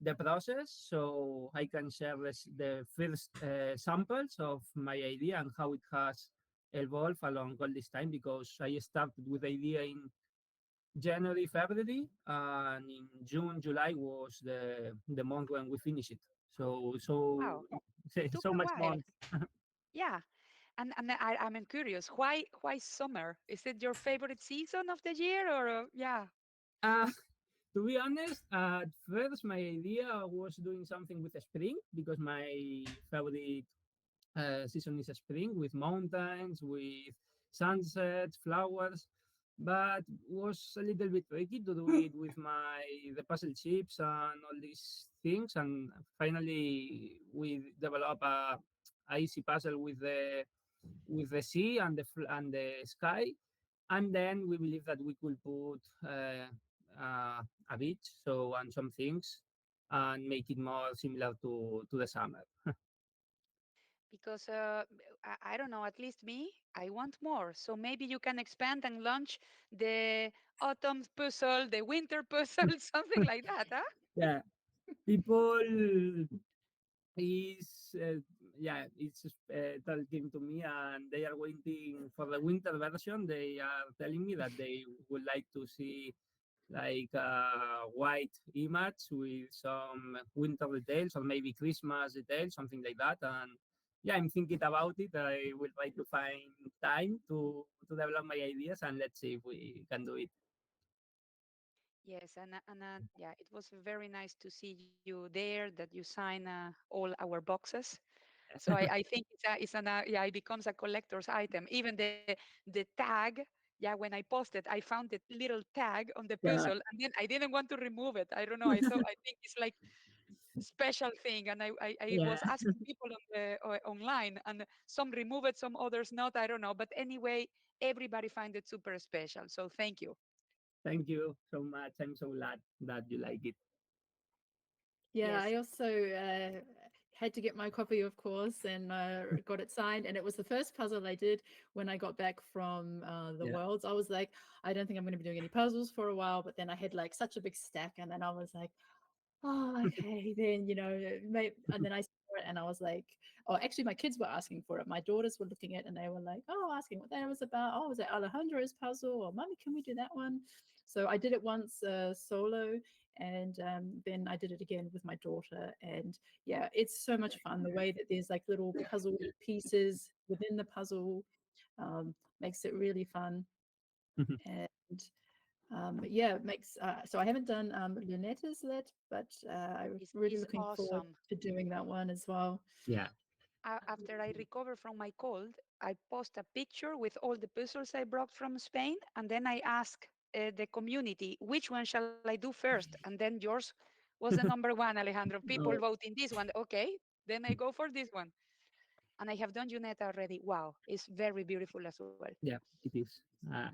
the process so I can share the first samples of my idea and how it has evolved along all this time because I started with the idea in January, February, and in June, July was the month when we finished it. So Wow, it took so a much while. months. Yeah, and I'm curious. Why summer? Is it your favorite season of the year, or yeah? Uh, to be honest, at first my idea was doing something with the spring because my favorite season is spring with mountains, with sunsets, flowers. But was a little bit tricky to do it with the puzzle chips and all these things. And finally, we developed a easy puzzle with the sea and and the sky. And then we believe that we could put a beach, so and some things, and make it more similar to the summer. Because I don't know. At least me, I want more. So maybe you can expand and launch the autumn puzzle, the winter puzzle, something like that, huh? Yeah, people is yeah, it's talking to me, and they are waiting for the winter version. They are telling me that they would like to see like a white image with some winter details or maybe Christmas details, something like that. And yeah, I'm thinking about it. I will try to find time to develop my ideas, and let's see if we can do it. Yes, and yeah, it was very nice to see you there. That you sign all our boxes. So I think yeah, it becomes a collector's item. Even the tag, yeah, when I posted, I found the little tag on the Yeah, puzzle, and then I didn't want to remove it. I don't know. I think it's like special thing, and I yeah. was asking people on the online, and some remove it, some others not. I don't know, but anyway, everybody find it super special. So thank you. Thank you so much. I'm so glad that you like it. Yeah, Yes. I also had to get my copy, of course, and got it signed. And it was the first puzzle I did when I got back from the Yeah. Worlds. I was like, I don't think I'm going to be doing any puzzles for a while. But then I had like such a big stack, and then I was like, oh, okay, then and then I saw it, and I was like, oh, actually, my kids were asking for it. My daughters were looking at it, and they were like, oh, asking what that was about. Oh, was it Alejandra's puzzle? Or Mommy, can we do that one? So I did it once solo, and then I did it again with my daughter. And yeah, it's so much fun the way that there's like little puzzle pieces within the puzzle. Makes it really fun. And yeah, it makes so I haven't done lunettes yet, but I'm really It's looking forward awesome. to doing that one as well. Yeah. After I recover from my cold, I post a picture with all the puzzles I brought from Spain, and then I ask the community which one shall I do first, and then yours was the number one, Alejandro. People Oh, voting this one. Okay, then I go for this one, and I have done Juneta already. Wow, it's very beautiful as well. yeah, it is.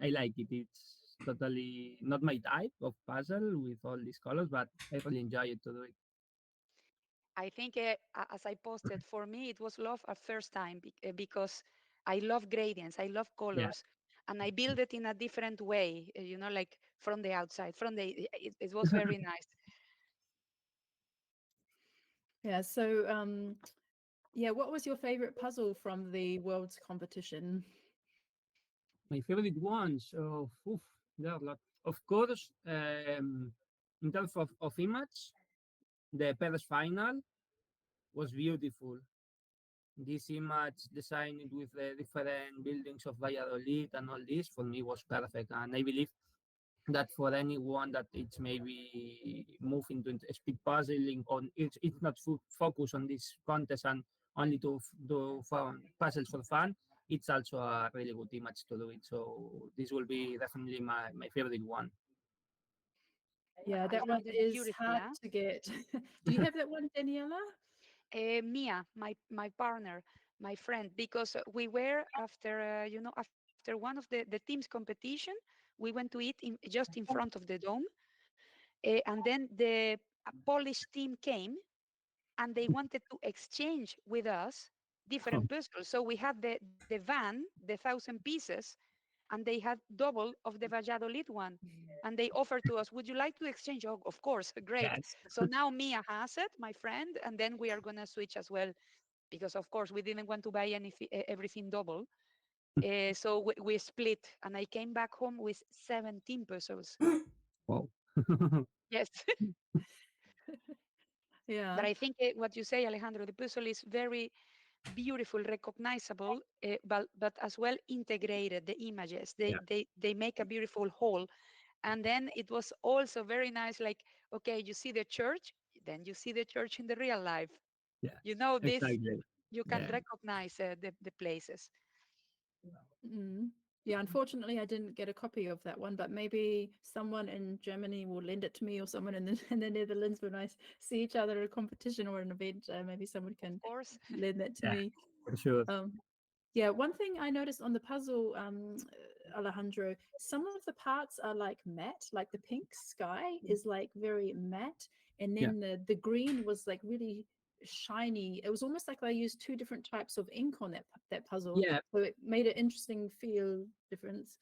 I like it. It's totally not my type of puzzle with all these colors, but I really enjoy it to do it. I think, as I posted, for me it was love at first time because I love gradients, I love Yeah. colors, and I build it in a different way. Like from the outside. It was very nice. Yeah. So yeah, what was your favorite puzzle from the world's competition? My favorite ones. Oof, there are a lot. Of course, in terms of image, the Paris final was beautiful. This image designed with the different buildings of Valladolid and all this for me was perfect. And I believe that for anyone that it's maybe moving to speed puzzling on it's not focused on this contest and only to do fun puzzles for fun, it's also a really good image to do it. So this will be definitely my favorite one. Yeah, I that one found it is beautiful, hard huh? to get. Do you have that one, Daniela? Mia, my partner, my friend, because we were after after one of the team's competition, we went to eat just in front of the dome, and then the Polish team came and they wanted to exchange with us different puzzles. So we had the van, the 1,000 pieces, and they had double of the Valladolid one. And they offered to us, would you like to exchange? Oh, of course, great. Yes. So now Mia has it, my friend, and then we are going to switch as well because, of course, we didn't want to buy anything, everything double. So we split, and I came back home with 17 puzzles. Wow. Yes. Yeah. But I think what you say, Alejandro, the puzzle is very beautiful, recognizable, but as well integrated. The images Yeah. they make a beautiful whole. And then it was also very nice. Like, okay, you see the church, then you see the church in the real life. Yes. You know this. Exactly. You can Yeah. recognize the places. Mm. Yeah, unfortunately, I didn't get a copy of that one, but maybe someone in Germany will lend it to me, or someone in the, in the Netherlands when I see each other at a competition or an event. Maybe someone can Of course. lend that to Yeah. me. For sure. Um, yeah, one thing I noticed on the puzzle, Alejandro, some of the parts are like matte, like the pink sky is like very matte, and Yeah. then the green was like really shiny. It was almost like they used two different types of ink on that puzzle, Yeah. so it made an interesting feel difference.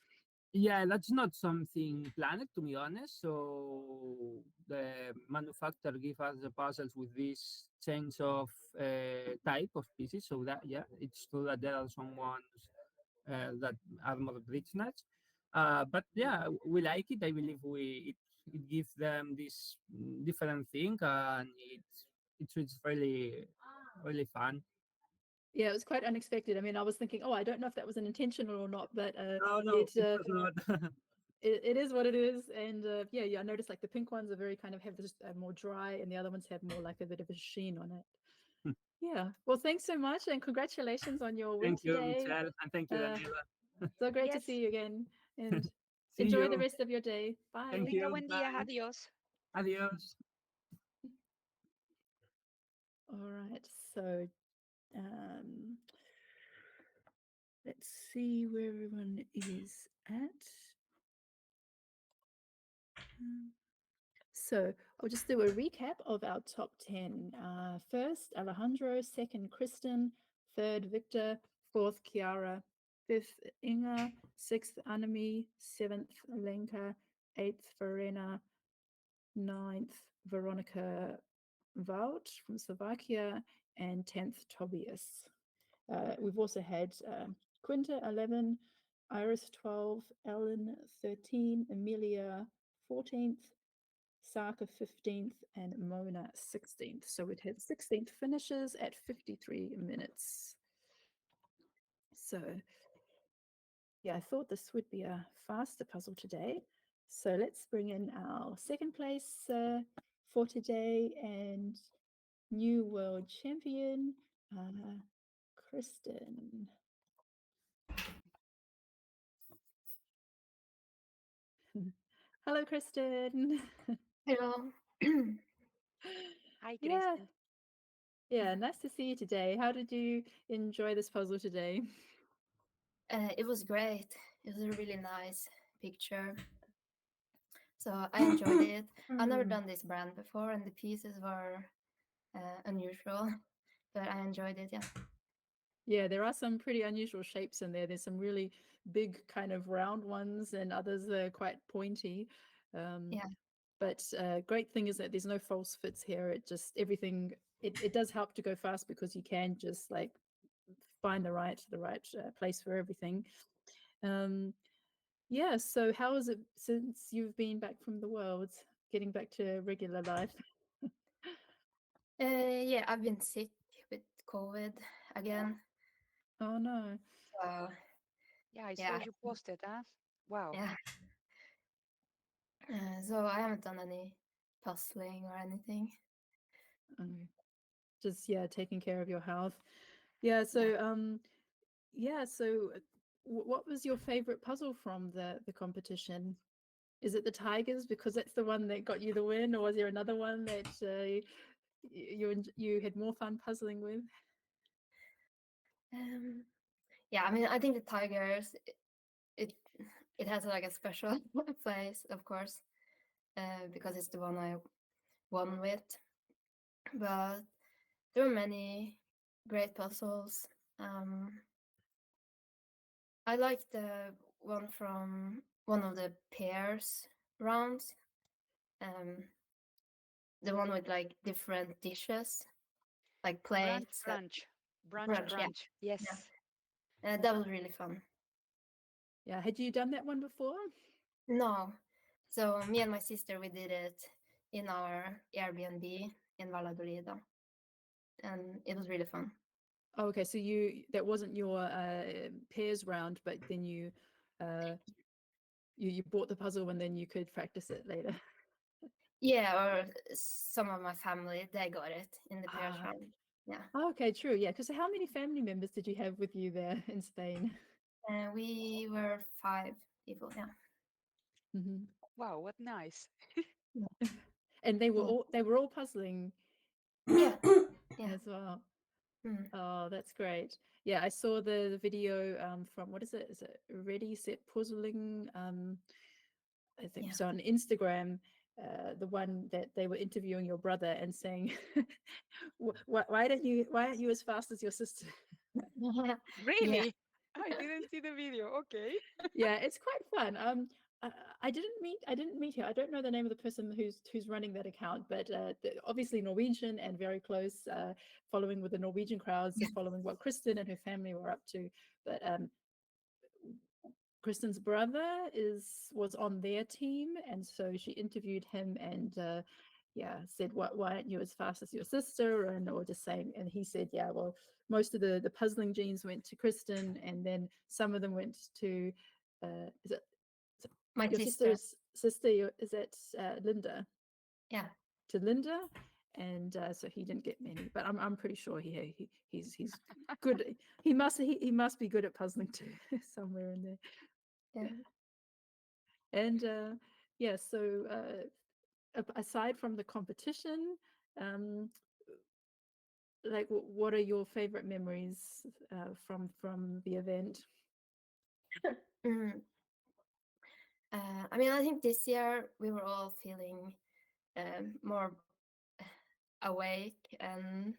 Yeah, that's not something planned, to be honest. So the manufacturer give us the puzzles with this change of type of pieces. So that, yeah, it's true that there are some ones that are more richness. But yeah, we like it. I believe it gives them this different thing, and it's really fun. Yeah, it was quite unexpected. I mean, I was thinking, oh, I don't know if that was an intentional or not, but No, no, it it was not. it is what it is. And yeah, I noticed like the pink ones are very kind of have this more dry, and the other ones have more like a bit of a sheen on it. Yeah. Well, thanks so much, and congratulations on your win Thank you, today. Michelle, and thank you, Uh, Daniela. so great to Yes. see you again, and See enjoy the you. rest of your day. Thank Bye. Tenga you. buen día. Bye. Adiós. Adios. All right. So um, let's see where everyone is at. So I'll just do a recap of our top 10. First, Alejandro. Second, Kristen. Third, Victor. Fourth, Chiara. Fifth, Inga. Sixth, Anami. Seventh, Lenka. Eighth, Verena. Ninth, Veronica Vaut from Slovakia. And 10th, Tobias. We've also had Quinta, 11. Iris, 12. Ellen, 13. Emilia, 14th. Saka 15th, and Mona 16th. So we'd had 16th finishes at 53 minutes. So Yeah, I thought this would be a faster puzzle today. So let's bring in our second place for today and new world champion, Kristen. Hello, Kristen. Hello. Hi, Yeah, Kristen. yeah, nice to see you today. How did you enjoy this puzzle today? It was great. It was a really nice picture. So I enjoyed it. I've never done this brand before, and the pieces were unusual, but I enjoyed it. Yeah. Yeah, there are some pretty unusual shapes in there. There's some really big kind of round ones and others that are quite pointy. Yeah. But great thing is that there's no false fits here. It just everything it does help to go fast because you can just like find the right place for everything. Um, yeah. So how is it since you've been back from the world, getting back to regular life? Yeah, I've been sick with COVID again. Oh no. So Yeah, I saw yeah, you posted, huh? Wow. yeah. So I haven't done any puzzling or anything. Okay. Just yeah, taking care of your health. Yeah. So Yeah. yeah. So what was your favorite puzzle from the competition? Is it the tigers because that's the one that got you the win, or was there another one that you had more fun puzzling with? Um, yeah. I mean, I think the tigers. It it has like a special place, of course, because it's the one I won with. But there were many great puzzles. Um, I liked the one from one of the pairs rounds. Um, the one with like different dishes, like Brunch, plates. brunch, brunch, Brunch, yeah, brunch. Yes. yeah. That was really fun. Yeah, had you done that one before? No, so me and my sister we did it in our Airbnb in Valladolid, and it was really fun. Oh, okay, so you that wasn't your pairs round, but then uh, you bought the puzzle and then you could practice it later. Yeah, or some of my family they got it in the pairs Ah, round. Yeah, okay, true. Yeah, because how many family members did you have with you there in Spain? and we were 5 people. Yeah, Hmm. Wow, what nice. And yeah, they were all puzzling yeah, yeah. as well. Mm, Oh, that's great. Yeah, I saw the video from what is it? Is it Ready Set Puzzling? I think yeah. so on Instagram, the one that they were interviewing your brother and saying, why aren't you as fast as your sister?" Yeah. Really? I didn't see the video. Okay. Yeah, it's quite fun. I, I didn't meet her. I don't know the name of the person who's running that account, but obviously Norwegian and very close, following with the Norwegian crowds, Yeah. following what Kristen and her family were up to. But Kristen's brother was on their team, and so she interviewed him and yeah, said, why aren't you as fast as your sister? And or just saying, and he said, yeah, well, most of the puzzling genes went to Kristen, and then some of them went to is it My your sister. sister's sister? Is it Linda? Yeah. To Linda, and so he didn't get many, but I'm pretty sure he's good. He must be good at puzzling too, somewhere in there. Yeah. And yeah, so aside from the competition, um, like what are your favorite memories from the event? Mm. I mean, I think this year we were all feeling more awake and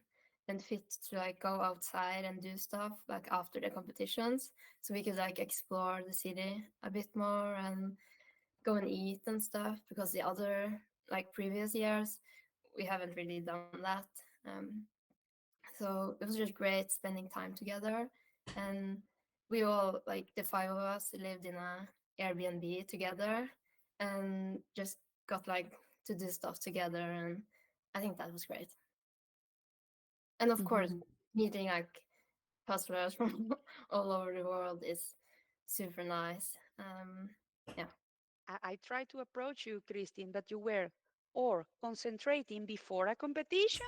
fit to like go outside and do stuff like after the competitions, so we could like explore the city a bit more and go and eat and stuff, because the other like previous years we haven't really done that. So it was just great spending time together, and we all like the 5 of us lived in a Airbnb together and just got like to do stuff together, and I think that was great. And of course, Mhm. meeting like puzzlers from all over the world is super nice. Yeah. I tried to approach you, Christine, but you were or concentrating before a competition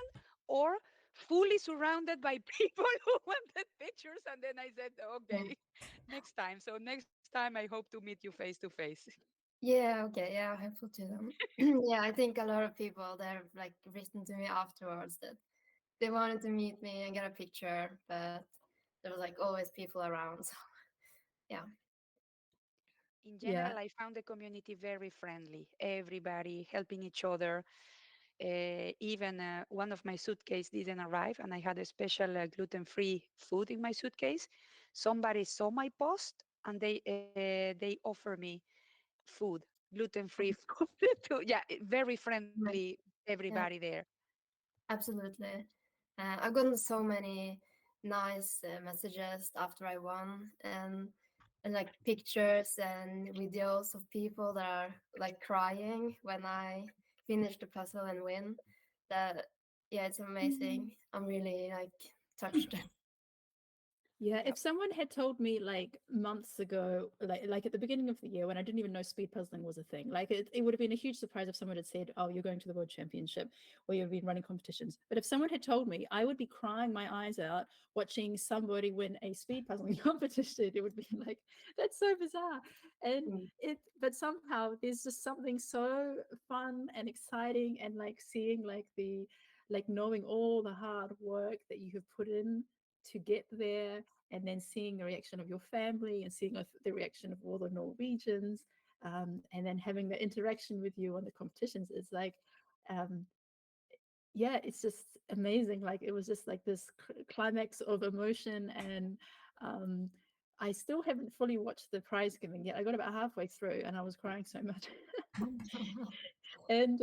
or fully surrounded by people who wanted pictures. And then I said, okay, next time. So next time I hope to meet you face to face. Yeah, okay, yeah, helpful to them. Yeah, I think a lot of people they've like written to me afterwards that they wanted to meet me and get a picture, but there was like always people around. So yeah. In Yeah. general, I found the community very friendly, everybody helping each other. Even one of my suitcase didn't arrive, and I had a special gluten-free food in my suitcase. Somebody saw my post, and they offer me food, gluten-free food. Yeah, very friendly, Nice. everybody Yeah, there. absolutely. I've gotten so many nice messages after I won, and like pictures and videos of people that are like crying when I finish the puzzle and win. That yeah, it's amazing. I'm really like touched. Yeah, Yep. if someone had told me like months ago, like at the beginning of the year when I didn't even know speed puzzling was a thing, like it would have been a huge surprise if someone had said, "Oh, you're going to the world championship or you've been running competitions." But if someone had told me, I would be crying my eyes out watching somebody win a speed puzzling competition. It would be like, that's so bizarre. And Mm. but somehow there's just something so fun and exciting and like seeing like knowing all the hard work that you have put in to get there, and then seeing the reaction of your family and seeing the reaction of all the Norwegians, and then having the interaction with you on the competitions is like, um, yeah, it's just amazing. Like it was just like this climax of emotion, and um, I still haven't fully watched the prize giving yet. I got about halfway through and I was crying so much. And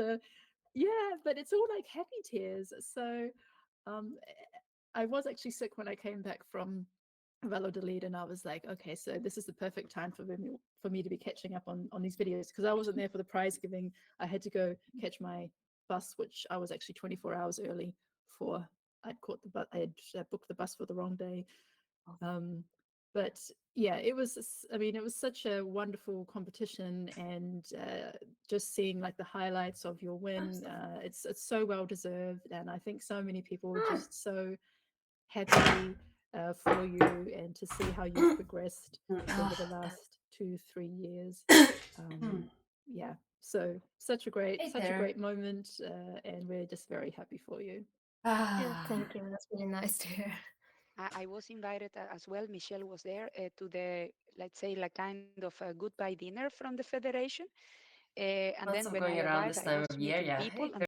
yeah, but it's all like happy tears. So um, I was actually sick when I came back from Valladolid, and I was like, okay, so this is the perfect time for me to be catching up on these videos, because I wasn't there for the prize giving. I had to go catch my bus, which I was actually 24 hours early for. I'd caught the bus. I had booked the bus for the wrong day. Um, but yeah, it was. I mean, it was such a wonderful competition, and just seeing like the highlights of your win. It's so well deserved, and I think so many people were just so happy for you, and to see how you've progressed over the last 2-3 years. Yeah, so Hey such a there. great moment, and we're just very happy for you. Yeah, Ah. thank you. That's really nice to hear. I was invited as well. Michelle was there to the, let's say, like kind of a goodbye dinner from the federation. And then Lots of when I going around arrived, this I time was of year, meeting yeah. people, Hey, and